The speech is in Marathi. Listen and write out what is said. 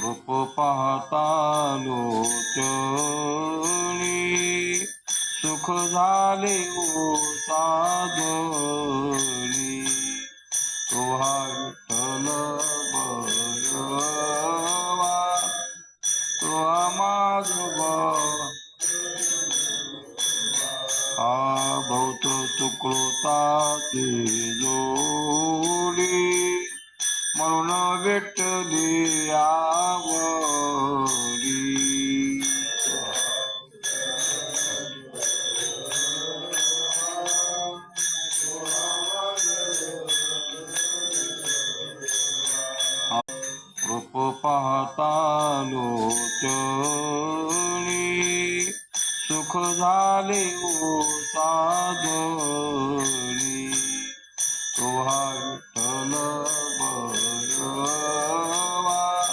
रूप पाहता लोचनी सुख झाले ओ साधनी तो हा विठ्ठल बळवा तो हा माधव हा भौत सुकृता ते जोडी म्हणून विठ्ठली आवडी रूप पाहता लोचनी सुख झाले ओ साधनी